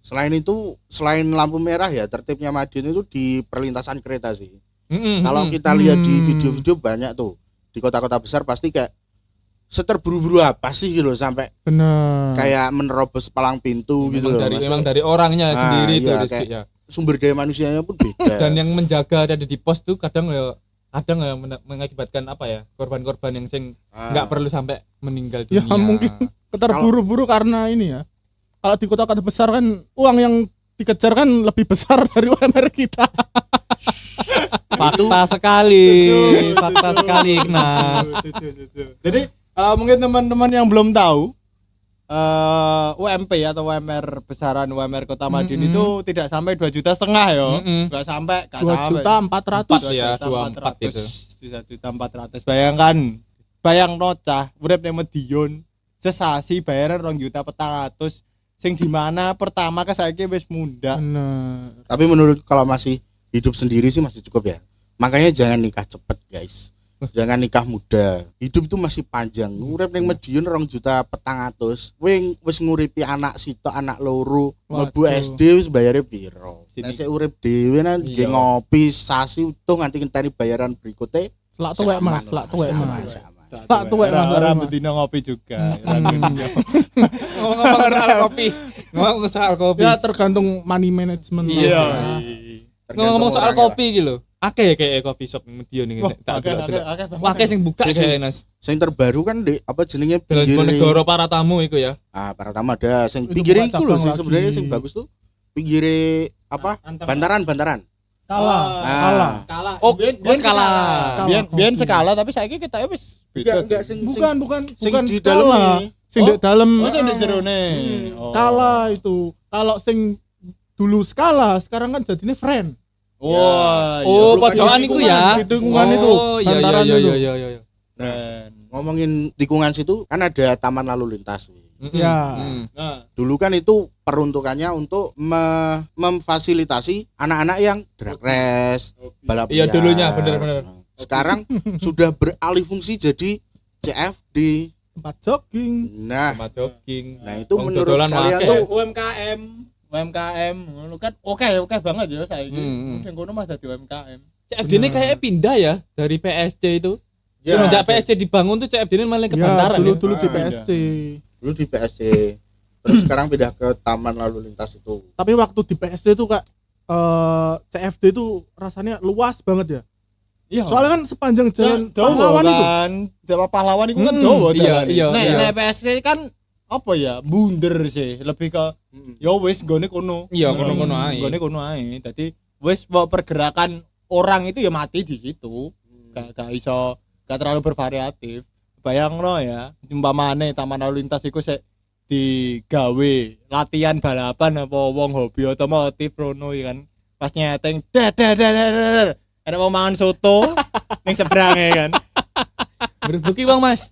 Selain itu, selain lampu merah ya tertibnya Madiun itu di perlintasan kereta sih. Kalau kita lihat di video-video banyak tuh di kota-kota besar pasti kayak seterburu-buru apa sih gitu loh, sampai Bener. kayak menerobos palang pintu gitu loh. Memang dari orangnya sendiri itu iya, Rizky, kayak ya. Sumber daya manusianya pun beda. Dan yang menjaga ada di pos tuh kadang mengakibatkan apa ya, korban-korban yang nggak perlu sampai meninggal Ya dunia. mungkin terburu-buru karena ini ya. Kalau di kota-kota besar kan uang yang dikejar kan lebih besar dari UMR kita. Fakta sekali, Ignas. Jadi mungkin teman-teman yang belum tahu, UMP atau UMR besaran UMR Kota Madiun itu tidak sampai 2,5 juta ya. Enggak sampai, 2.400.000 ya, 24 itu. 2.400.000. Bayang nocah urip ning Madiun sesasi bayaran 2.400.000 sing dimana pertama ke saiki wis mundhak. Bener. Tapi menurut kalau masih hidup sendiri sih masih cukup ya. Makanya jangan nikah cepet guys. Jangan nikah muda. Hidup itu masih panjang. Urip ning Madiun 2.400.000. Wis nguripi anak sitok, anak loro, mlebu SD wis bayare piro. Nek sik urip dhewe nang nggih ngopi sasi utuh nganti ngenteni bayaran berikutnya. Selak tuwek Mas, selak tuwek Mas. Tak tuwek ora bedino ngopi juga. Ngomong soal kopi. Ya tergantung money management. Iya. Ngomong soal kopi gitu loh. akeh ya kayak coffee shop Medion iki Wah, tak delok-delok. banget. Wah, akeh sing buka Sing- kayak Nas. Sing terbaru kan di apa jenenge Dalam pinggir negara para tamu iku ya. para tamu ada sing Itu pinggir buka iku lho cabang sing lagi. sebenarnya sing bagus tuh pinggir apa bantaran Kalah. Ah. Skala. Oh, Biyen skala. Biyen kopi. skala tapi saiki kita wis beda. Bukan sing di skala. dalam Sing di dalam Oh, sing di jerone. Oh. Skala itu. Kalau sing dulu skala, sekarang kan jadinya friend. Wah, Oh, iya. pojokan iku ya. Di tikungan itu, Oh, iya iya bantaran iya itu. iya iya. Keren. ngomongin tikungan situ kan ada taman lalu lintas. Ya. Nah, Dulu kan itu peruntukannya untuk memfasilitasi anak-anak yang drag race, balap Iya, liar. dulunya, bener-bener. Sekarang sudah beralih fungsi jadi CFD. Tempat jogging. Nah, Tempat jogging. nah itu Wong menurut dodolan kalian wake. tuh UMKM ngono kan oke banget ya saiki. Hmm. Sing kono mah dadi UMKM. CFD ini kayak pindah ya dari PSC itu. Ya, Semenjak PSC dibangun tuh CFD ini malah ke Ya, Bantaran ya. dulu di Ah, PSC. dulu di PSC, terus sekarang pindah ke taman lalu lintas itu. Tapi waktu di PSC itu Kak CFD itu rasanya luas banget ya. Iya. Soalnya kan sepanjang jalan pahlawan pahlawan itu. kan. Jalan pahlawan itu kan Hmm, dawa iya, dalane. iya, Nek iya. nek PSC kan apa ya? Bunder sih, lebih ke ya wis gone kono. Iya, kono-kono ae. Gone kono ae. Dadi wis pergerakan orang itu ya mati di situ. Gak iso gak terlalu bervariatif. Bayangno ya, umpamane taman lalu lintas iku sik digawe latihan balapan apa wong hobi otomotif rono ya kan. Pas nyeteng dar. Ada mau mangan soto ning seberang ya kan. Berbuki Bang Mas.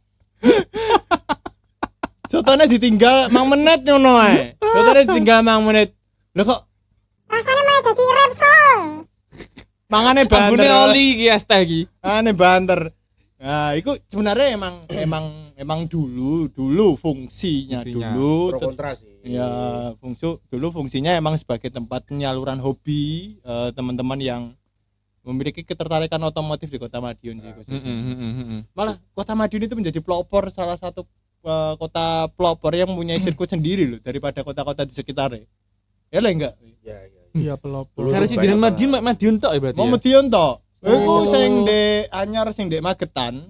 Sotone ditinggal mang menit ngono ae. Sotone ditinggal mang menit. Lho kok Rasanya malah jadi Repsol. mangane Ambune banter. oli iki asta iki. Ane banter. Nah, itu sebenarnya emang dulu fungsinya dulu. Pro kontra sih. Ya, fungsinya emang sebagai tempat penyaluran hobi teman-teman yang memiliki ketertarikan otomotif di Kota Madiun sih khususnya. Malah Kota Madiun itu menjadi pelopor salah satu kota pelopor yang mempunyai sirkuit sendiri loh daripada kota-kota di sekitarnya. Ya lah enggak? Ya. Iya pelopor. Cara si Dinan Madiun tok ya berarti. Mau Ya? Madiun toh. Iku Oh. sing de anyar sing de Magetan,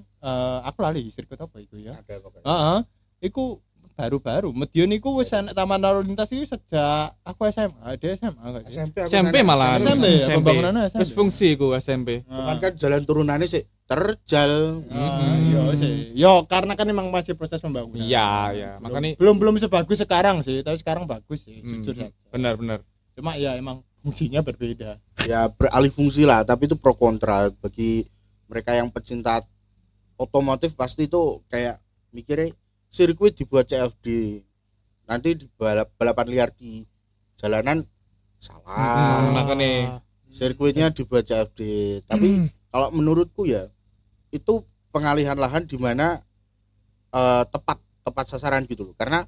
aku lali sirkuit apa itu ya? Ada pokoknya. Heeh. Iku baru-baru. Madiun iku wis ana taman lalu lintas iki sejak aku SMA, dia SMA gak sih? SMP, aku SMP sana, malah. SMP ya, pembangunannya SMP. Terus fungsi ku SMP. Cuman kan jalan turunannya sih terjal. Iya sih. Yo karena kan emang masih proses pembangunan. Iya. Makanya belum sebagus sekarang sih, tapi sekarang bagus sih, jujur saja. benar. Cuma ya emang fungsinya berbeda. Ya beralih fungsi lah, tapi itu pro kontra bagi mereka yang pecinta otomotif. Pasti itu kayak mikirnya sirkuit dibuat CFD, nanti di balapan liar di jalanan salah. Makanya Sirkuitnya dibuat CFD, tapi kalau menurutku ya itu pengalihan lahan di mana tepat sasaran gitu loh, karena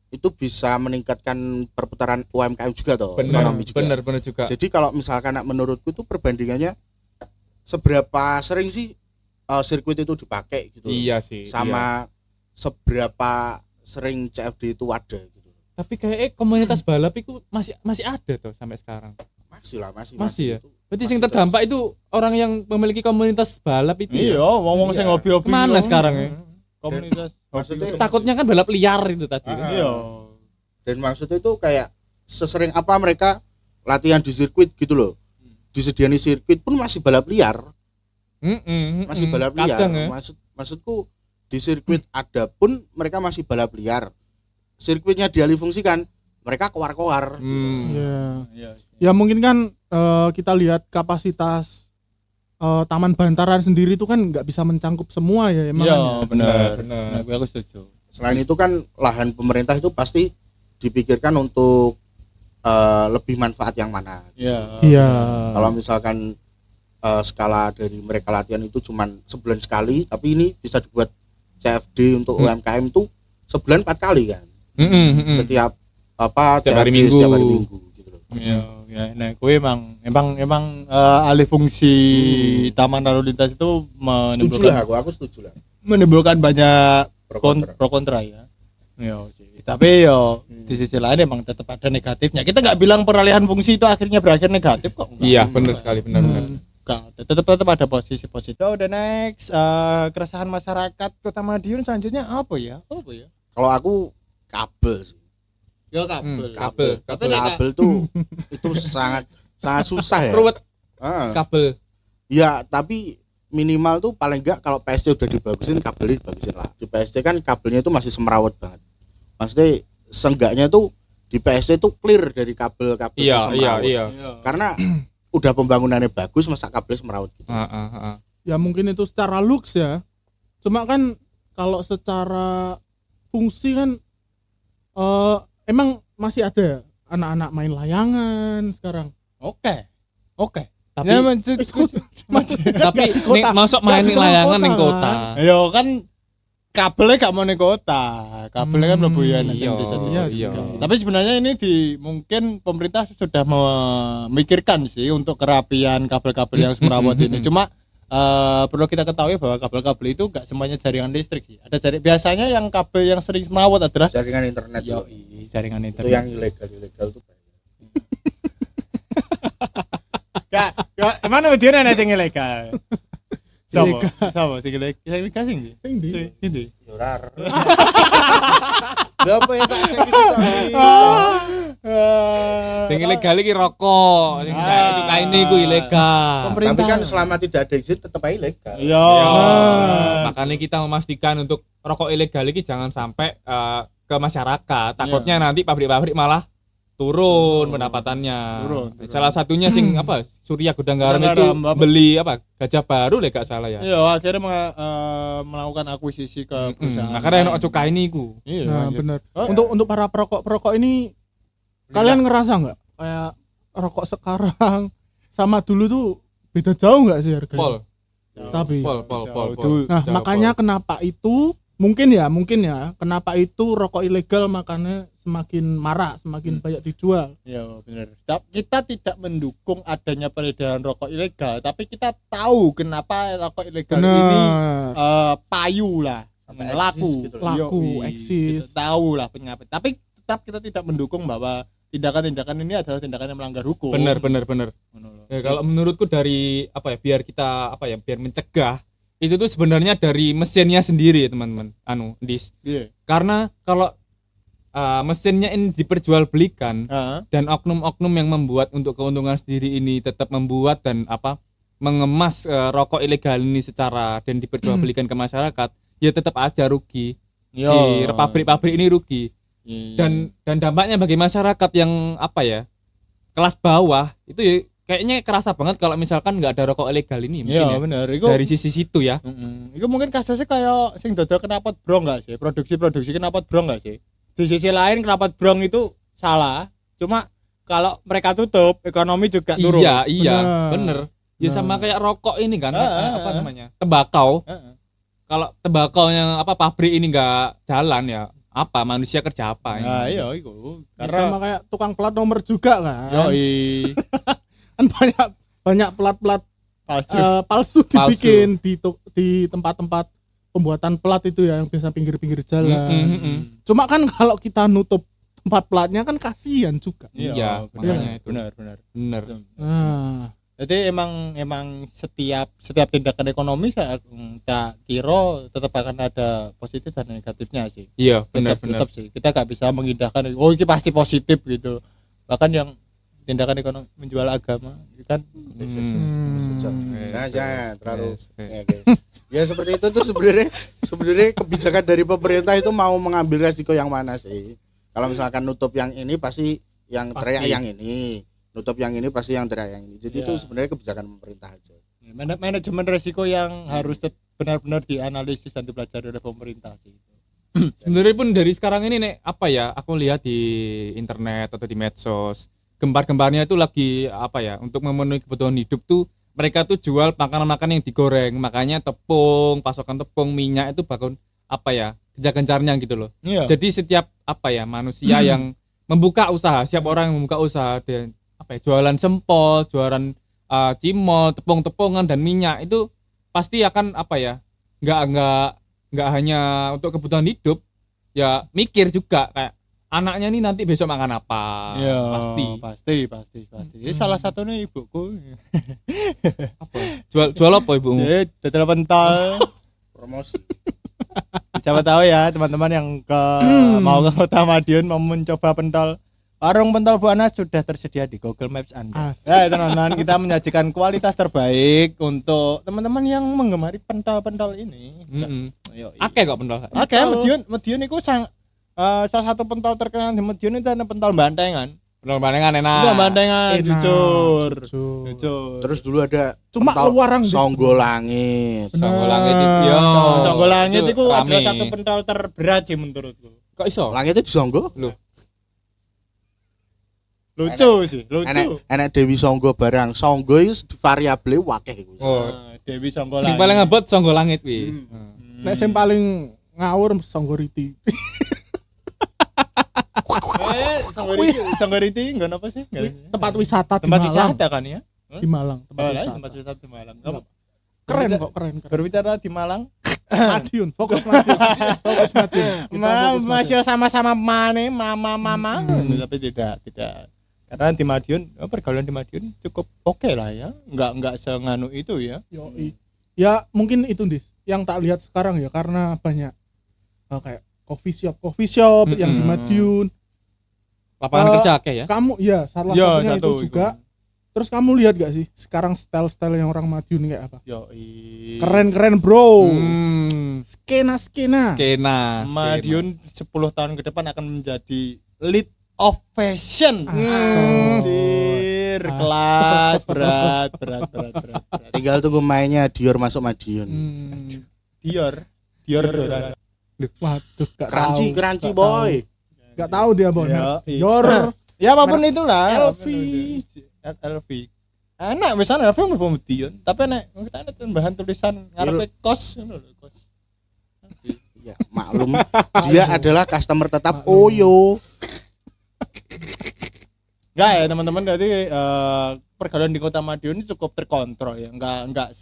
itu bisa meningkatkan perputaran UMKM juga toh, ekonomi juga. benar juga. Jadi kalau misalkan menurutku itu perbandingannya seberapa sering sih sirkuit itu dipakai gitu loh. Iya sih. Sama seberapa sering CFD itu ada gitu. Tapi kayak komunitas balap itu masih ada tuh sampai sekarang. Masih lah, masih Ya. itu. Berarti Masih yang terdampak itu orang yang memiliki komunitas balap itu. Iya, Ya? wong-wong sing Iya. hobi-hobi. Kemana sekarang ya? Komunitas. Maksudnya Takutnya kan balap liar itu tadi. Iya. dan maksudnya itu kayak sesering apa mereka latihan di sirkuit gitu loh. Disediani sirkuit pun masih balap liar, masih balap liar. Kadang ya. Maksudku di sirkuit ada pun mereka masih balap liar. Sirkuitnya dialih fungsikan, mereka keluar-keluar. Iya. Iya. Ya mungkin kan kita lihat kapasitas Taman Bantaran sendiri itu kan nggak bisa mencangkup semua ya emang. Iya, ya. benar. Benar. Aku setuju. Selain itu kan lahan pemerintah itu pasti dipikirkan untuk lebih manfaat yang mana. Iya. Iya. Kalau misalkan skala dari mereka latihan itu cuman sebulan sekali, tapi ini bisa dibuat CFD untuk UMKM itu sebulan 4 kali kan. Setiap Setiap hari CFD Minggu. setiap hari Minggu gitu loh. Iya, ya. Nah, kuwi emang alih fungsi taman lalu lintas itu Setuju lah aku setuju lah. menimbulkan banyak Pro kontra. pro kontra ya. Iya sih. Tapi yo di sisi lain emang tetap ada negatifnya. Kita nggak bilang peralihan fungsi itu akhirnya berakhir negatif kok. Enggak. Iya, benar sekali, benar. tetap ada posisi. So, the next keresahan masyarakat Kota Madiun selanjutnya apa ya? Kalau aku kabel sih. Ya kabel. Kabel tuh itu sangat susah ya. Ruwet Ah. kabel. Ya, tapi minimal tuh paling enggak kalau PST udah dibagusin, kabelnya dibagusin lah. Di PST kan kabelnya itu masih semrawut banget. Maksudnya seenggaknya tuh di PST tuh clear dari kabel-kabel Iya. semrawut. Karena udah pembangunannya bagus, masa kabel semrawut gitu. Ya mungkin itu secara looks ya. Cuma kan kalau secara fungsi kan emang masih ada anak-anak main layangan sekarang. Oke. Tapi Ya, tapi nih masuk main Nggak di layangan kota, ning kan? kota. Yo kan kabelnya gak mau ning kota. Kabelnya kan mlebu ya nang Iya, desa-desa iya. juga. Tapi sebenarnya ini mungkin pemerintah sudah memikirkan sih untuk kerapian kabel-kabel yang semrawut ini. Cuma perlu kita ketahui bahwa kabel-kabel itu gak semuanya jaringan listrik sih. Ada biasanya yang kabel yang sering semrawut adalah Jaringan internet jaringan itu internet. yang ilegal tuh. Ya, mana ujian ana sing ilegal? Sapa sing ilegal? Sing kasing di. Sing di. Sing di. Yorar. Berapa ya tak cek itu tadi? Sing ilegal iki rokok, sing cukaine iku ilegal. Tapi kan selama tidak ada izin tetap aja ilegal. Iya. Makanya kita memastikan untuk rokok ilegal ini jangan sampai ke masyarakat. Takutnya nanti pabrik-pabrik malah turun pendapatannya. Turun. Salah satunya sing Surya Gudang Garam Gudang itu Garam, apa? beli Gajah Baru lah gak salah ya. Iya, akhirnya melakukan akuisisi ke perusahaan. Makanya ono cukaine iku. Iya. Nah, lanjut. benar. Oh, Untuk para perokok ini kalian ngerasa nggak kayak rokok sekarang sama dulu tuh beda jauh nggak sih harganya? Pol. Tapi Pol. nah, Jauh, makanya kenapa itu mungkin ya kenapa itu rokok ilegal makanya semakin marak, semakin banyak dijual. Iya, benar. Kita tidak mendukung adanya peredaran rokok ilegal, tapi kita tahu kenapa rokok ilegal ini payu lah, Sampai laku, eksis gitu. Laku, Yoi, eksis. kita tahu lah penyakit. Tapi tetap kita tidak mendukung bahwa tindakan-tindakan ini adalah tindakan yang melanggar hukum. Bener. Ngono loh. Ya, kalau menurutku dari biar kita biar mencegah itu tuh sebenarnya dari mesinnya sendiri teman-teman. Iya. Karena kalau mesinnya ini diperjualbelikan Heeh. dan oknum-oknum yang membuat untuk keuntungan sendiri ini tetap membuat dan mengemas rokok ilegal ini secara dan diperjualbelikan ke masyarakat, ya tetap aja rugi. Iya. Si pabrik-pabrik ini rugi. Iya. Dan dampaknya bagi masyarakat yang kelas bawah itu ya kayaknya kerasa banget kalau misalkan nggak ada rokok ilegal ini mungkin Iya, ya. bener. Iku Dari sisi situ ya. Iku mungkin kasusnya kayak sing dodol knalpot brong enggak sih? Produksi knalpot brong enggak sih? Di sisi lain knalpot brong itu salah. Cuma kalau mereka tutup, ekonomi juga turun. Iya, bener. Ya Nah. sama kayak rokok ini kan, Ah, namanya? Tembakau. Heeh. Kalau tembakaunya pabrik ini nggak jalan ya, manusia kerja apa ini? Nah, iya iku. Karena Karena sama kayak tukang plat nomor juga kan. yoi Kan banyak plat-plat palsu. palsu dibikin di tempat-tempat pembuatan plat itu ya yang biasa pinggir-pinggir jalan. Cuma kan kalau kita nutup tempat platnya kan kasihan juga. Iya, makanya itu. Benar. Bener. Nah, Jadi emang setiap tindakan ekonomi saya kira tetap akan ada positif dan negatifnya sih. Iya, bener. Tetap sih. Kita gak bisa mengindahkan oh ini pasti positif gitu. Bahkan yang tindakan ekonomi menjual agama itu kan Jangan terlalu. Yes. Ya, oke. Ya seperti itu tuh sebenarnya kebijakan dari pemerintah itu mau mengambil resiko yang mana sih? Kalau misalkan nutup yang ini pasti yang teriak Pasti. yang ini, nutup yang ini pasti yang teriak yang ini. Jadi Iya. itu sebenarnya kebijakan pemerintah aja. manajemen resiko yang harus benar-benar dianalisis dan dipelajari oleh pemerintah sih. Sebenarnya pun dari sekarang ini nek aku lihat di internet atau di medsos, gembar-gembarnya itu lagi untuk memenuhi kebutuhan hidup tuh mereka tuh jual makanan-makanan yang digoreng, makanya pasokan tepung, minyak itu bakal gencar-gencarnya gitu loh. Iya. Jadi setiap manusia yang membuka usaha, setiap orang yang membuka usaha dan jualan sempol, jualan cimol, tepung-tepungan dan minyak itu pasti akan nggak hanya untuk kebutuhan hidup, ya mikir juga kayak anaknya nih nanti besok makan apa. Iya, Pasti. pasti. Ini salah satunya ibuku. Apa? Jual apa ibumu? Dodol pentol. Promosi. Siapa tahu ya teman-teman yang mau ke Kota Madiun mau mencoba pentol. Warung pentol Bu Ana sudah tersedia di Google Maps Anda. Ya teman-teman, kita menyajikan kualitas terbaik untuk teman-teman yang menggemari pentol-pentol ini. Yo, Akeh kok pentol. Oke, Madiun itu salah satu pentol terkenal di Madiun itu ada pentol Bantengan. Pentol Bantengan enak. Pentol Bantengan, Enak. jujur. Terus dulu ada Cuma pentol luarang Songgo Langit. Songgo Langit itu. Yo. Songgo Langit itu rame. adalah satu pentol terberat sih menurutku. Kok iso? Langit itu di Songgo. Lucu sih, lucu. Enek Dewi Songgo barang. Songgo itu variable wakeh iku. Oh. Dewi Songgo Sing Langit. paling ngebut Songgo Langit kuwi. Nek sing paling ngawur Songgoriti. Songgoriti enggak apa sih? Tempat wisata di Tempat Malang. wisata kan ya? Di Malang, Oh, lah, wisata. tempat wisata di Malang. Keren kok, keren. Berbicara di Malang, Madiun, fokus Madiun. Fokus Madiun. Kita fokus masih sama-sama mama, tapi tidak. Karena di Madiun, pergaulan di Madiun cukup oke lah ya, nggak senganu itu ya. Yoi. Ya mungkin itu Dis yang tak lihat sekarang ya karena banyak kayak coffee shop yang di Madiun. Lapangan kerja akeh ya. Kamu ya salah Ya, satunya satu itu juga. Terus kamu lihat gak sih sekarang style-style yang orang Madiun kayak apa? Yoi. Keren-keren bro. Skena. Skena. Madiun 10 tahun ke depan akan menjadi lead of fashion. Anjir, kelas berat. Tinggal tunggu mainnya Dior masuk Madiun. Dior. Waduh, gak Keranci tahu. boy. Gak tahu dia bon. Ya, Dior. Ya apapun itulah. LV. LV. Enak misalnya LV mau Madiun, tapi kita ada tambahan tulisan ngarepe kos ngono lho, kos. Ya, maklum dia adalah customer tetap Oyo. Enggak ya teman-teman, berarti pergaulan di Kota Madiun ini cukup terkontrol ya, enggak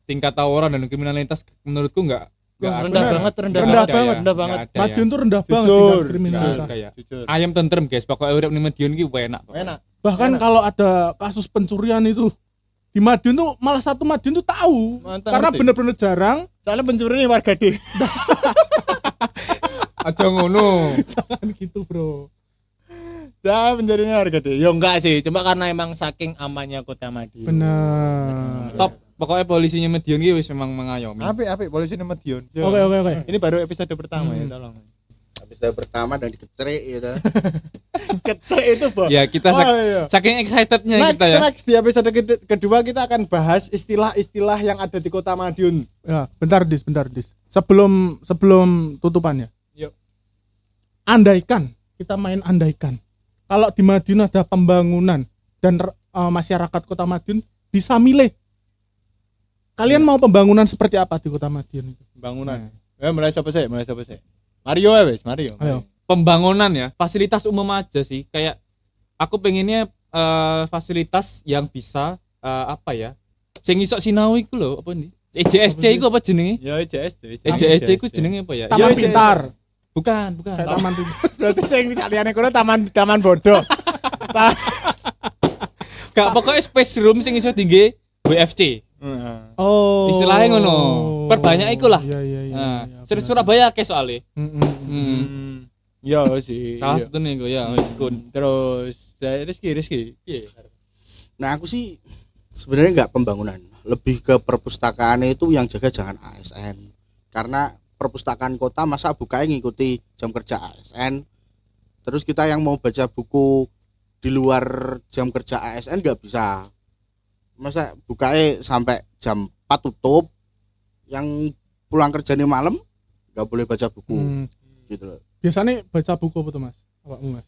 Tingkat tawuran dan kriminalitas menurutku enggak rendah Rendah banget. Madiun tuh rendah banget Jujur, tingkat kriminalitas. jujur. Ayam tentrem guys, pokoknya urip ning Madiun ki enak. Enak. Bahkan kalau ada kasus pencurian itu di Madiun tuh malah satu Madiun tuh tahu. Mantap, Karena ngerti. bener-bener jarang. Soalnya pencuri nih warga deh. Aja ngono. Jangan gitu bro. Ya pencurinya warga deh. Ya enggak sih, cuma karena emang saking amannya Kota Madiun. Bener. Top. Pokoknya polisinya Madiun ki wis memang mengayomi. Apik polisi di Madiun. Oke. Ini baru episode pertama ya, tolong. Episode pertama dan dikecerik gitu. Kecek itu, Bos. Ya kita iya. saking excitednya kita ya. Next di episode kedua kita akan bahas istilah-istilah yang ada di Kota Madiun. Ya, bentar dis. Sebelum tutupannya. Yuk. Andaikan kita main andaikan. Kalau di Madiun ada pembangunan dan masyarakat Kota Madiun bisa milih. Kalian mau pembangunan seperti apa di Kota Madiun itu? Bangunan. Mulai siapa sih? Mario ya wes, Mario. Ayo. Pembangunan ya, fasilitas umum aja sih. Kayak aku pengennya fasilitas yang bisa apa ya? Sing iso sinau iku lho, apa nih? EJSC iku apa jenenge? Ya EJSC. EJSC iku jenenge apa ya? Taman Ya, Pintar. Bukan. Kayak taman pintar. Berarti sing saliyane kono taman bodoh. Gak pokoknya space room sing iso tinggi WFC. Oh. Istilahnya ngono. Perbanyak iku lah. Iya. Nah, Surabaya akeh soalnya. Ya sih. Salah iya. satu nih ya wis kun. Terus Rizky. Iya. Nah aku sih sebenarnya nggak pembangunan, lebih ke perpustakaan itu yang jaga jangan ASN. Karena perpustakaan kota masa bukanya ngikuti jam kerja ASN. Terus kita yang mau baca buku di luar jam kerja ASN nggak bisa. Masa bukanya sampai jam 4 tutup, yang pulang kerja nih malam nggak boleh baca buku gitu loh. Biasanya baca buku apa tuh mas? Awakmu mas?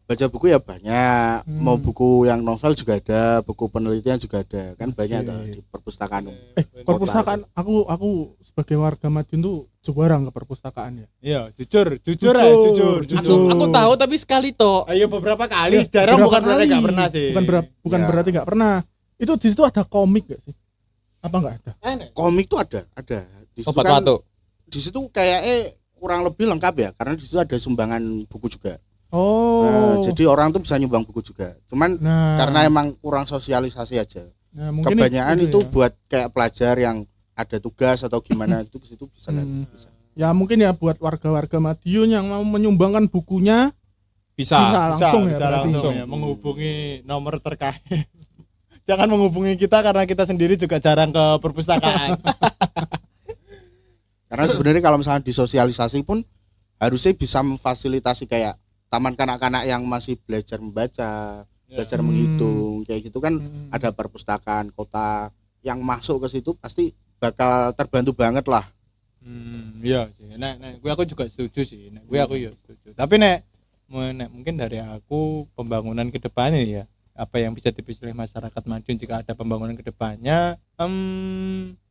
Baca buku ya banyak, mau buku yang novel juga ada, buku penelitian juga ada, kan banyak tuh di perpustakaan. Perpustakaan aku sebagai warga Madiun tuh juara ke perpustakaan ya. Iya, jujur. Aku tahu tapi sekali toh. Ayo beberapa kali, jarang bukan berarti enggak pernah sih. Bukan Ya. berarti nggak pernah. Itu di situ ada komik gak sih? Apa nggak ada? Komik tuh ada. Di situ Obat kan, batuk. di situ kayak kurang lebih lengkap ya, karena di situ ada sumbangan buku juga. Oh. Nah, jadi orang tuh bisa nyumbang buku juga. Cuman karena emang kurang sosialisasi aja. Nah, mungkin Kebanyakan itu ya. buat kayak pelajar yang ada tugas atau gimana itu ke situ bisa. Bisa. Ya mungkin ya buat warga-warga Madiun yang mau menyumbangkan bukunya Bisa. langsung bisa berarti. langsung ya menghubungi nomor terkait. Jangan menghubungi kita karena kita sendiri juga jarang ke perpustakaan. Karena sebenarnya kalau misalnya disosialisasi pun harusnya bisa memfasilitasi kayak taman kanak-kanak yang masih belajar membaca, belajar menghitung, kayak gitu kan ada perpustakaan kota yang masuk ke situ pasti bakal terbantu banget lah. Iya sih. Nek gue aku juga setuju sih. Nek gue aku ya setuju. Tapi nek mungkin dari aku pembangunan ke depannya ya, apa yang bisa dipilih masyarakat Madiun jika ada pembangunan ke depannya,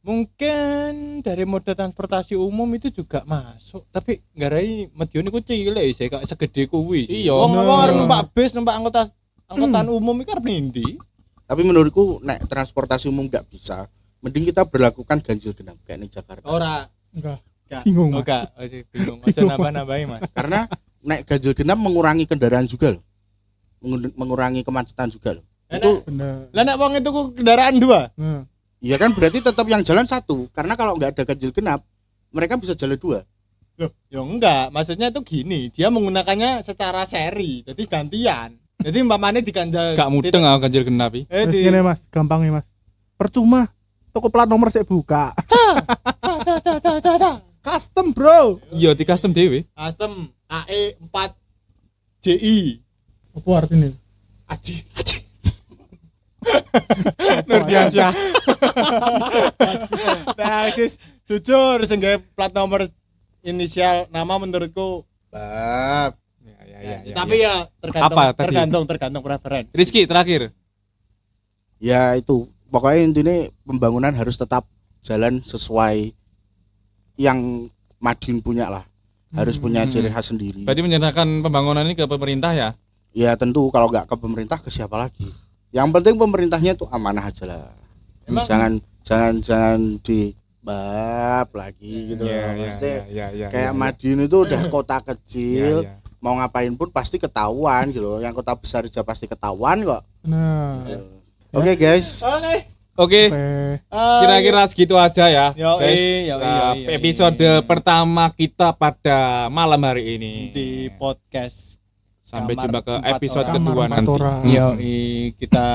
mungkin dari moda transportasi umum itu juga masuk. Tapi ngarai Madiun iku cilik sih, kayak segede kuwi sih. Iya. Wong arep numpak bis, numpak angkutan umum iku arep ndi? Tapi menurutku nek transportasi umum nggak bisa, mending kita berlakukan ganjil genap kayak di Jakarta. Ora. Enggak. Bingung, Bingung, Mas. bingung. Aja nambah-nambahi, Mas. Karena nek ganjil genap mengurangi kendaraan juga loh. Mengurangi kemacetan juga loh. Itu Bener. Lah nek wong itu kendaraan 2. Nah, iya kan berarti tetap yang jalan satu. Karena kalau nggak ada ganjil genap, mereka bisa jalan 2. Loh, ya enggak. Maksudnya itu gini, dia menggunakannya secara seri, jadi gantian. Jadi umpamane diganjal Gak mudeng aku ganjil genap iki. wis ngene Mas, gampangnya Mas. Percuma toko plat nomor saya buka. Custom, Bro. Iya di custom dhewe. Custom AE 4 JI. Apa artinya? Aji. Nurdiansyah. Nah, sis, jujur sing gawe plat nomor inisial nama menurutku Bab. tapi ya Apa tadi? tergantung preferensi. Rizky terakhir. Ya itu pokoknya intinya pembangunan harus tetap jalan sesuai yang Madiun punya lah. Harus punya ciri khas sendiri. Berarti menyerahkan pembangunan ini ke pemerintah ya? Ya tentu kalau nggak ke pemerintah ke siapa lagi? Yang penting pemerintahnya itu amanah aja lah. Emang- Jangan di bab lagi gitu. Maksudnya ya, kayak Madiun itu udah kota kecil, Ya. mau ngapain pun pasti ketahuan gitu. Yang kota besar aja pasti ketahuan kok. Nah, Oke guys. Oke, kira-kira segitu aja ya, Yoi, guys. yoi. Episode pertama kita pada malam hari ini. Di podcast Sampai Kamar jumpa ke Empat episode Orang. kedua Kamar nanti. Empat Orang. kita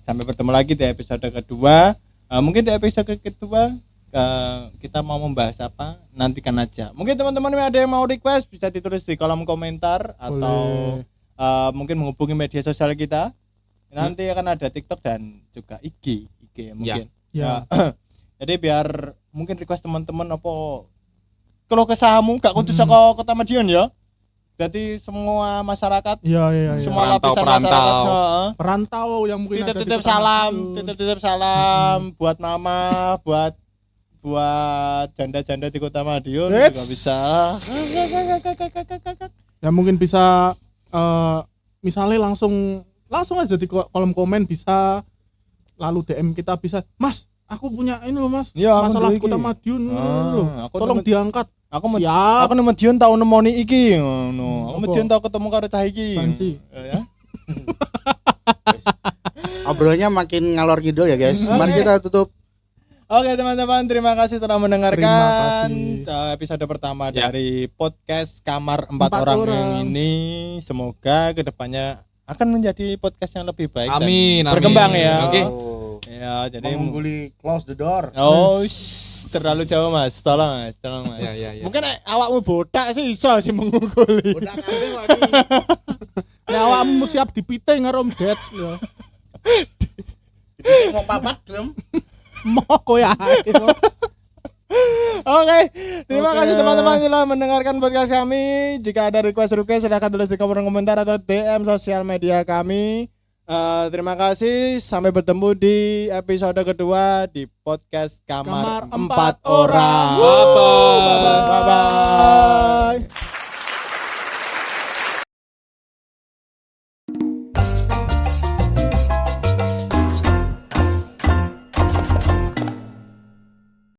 sampai bertemu lagi di episode kedua. Mungkin di episode kedua kita mau membahas apa? Nantikan aja. Mungkin teman-teman ada yang mau request bisa ditulis di kolom komentar atau mungkin menghubungi media sosial kita. Nanti akan ada TikTok dan juga IG mungkin. ya. Jadi biar mungkin request teman-teman apa kalau kesamu gak kudu saka Kota Madiun ya. Jadi semua masyarakat, Iya. semua Perantau, lapisan perantau. masyarakat, heeh. Perantau yang mungkin ada di titip Kota salam, Madiun. titip salam buat mama, buat janda-janda di Kota Madiun Eits. juga bisa. Ya mungkin bisa misalnya langsung aja di kolom komen bisa, lalu DM kita bisa, Mas aku punya ini loh Mas, Iya, aku masalah dulu iki. Kota Madiun loh, Aku tolong diangkat. Siap. Aku nemu Madiun tau nemoni iki ngono. Aku Apa? Madiun tau ketemu karo cah iki. Banci. Ya. Obrolannya makin ngalor ngidul ya guys. Mari kita tutup. Oke teman-teman, terima kasih telah mendengarkan Terima kasih. episode pertama Ya. dari podcast Kamar 4 Empat Orang Orang. yang ini. Semoga kedepannya akan menjadi podcast yang lebih baik Amin, dan amin. berkembang ya. Oke. Ya, jadi Mengungguli close the door. oh terlalu jauh Mas. Tolong Mas. Ya. Mungkin awakmu botak sih iso sih mengungguli. Udah kabeh kok ini. Nah, awakmu siap dipiting karo Om Ded ya. Mau papat belum? Moko ya. Oke, terima Oke. kasih teman-teman telah mendengarkan podcast kami. Jika ada request silahkan tulis di kolom komentar atau DM sosial media kami. Terima kasih, sampai bertemu di episode kedua di podcast Kamar Kamar 4 Empat Orang. Orang. Bye-bye. Bye-bye.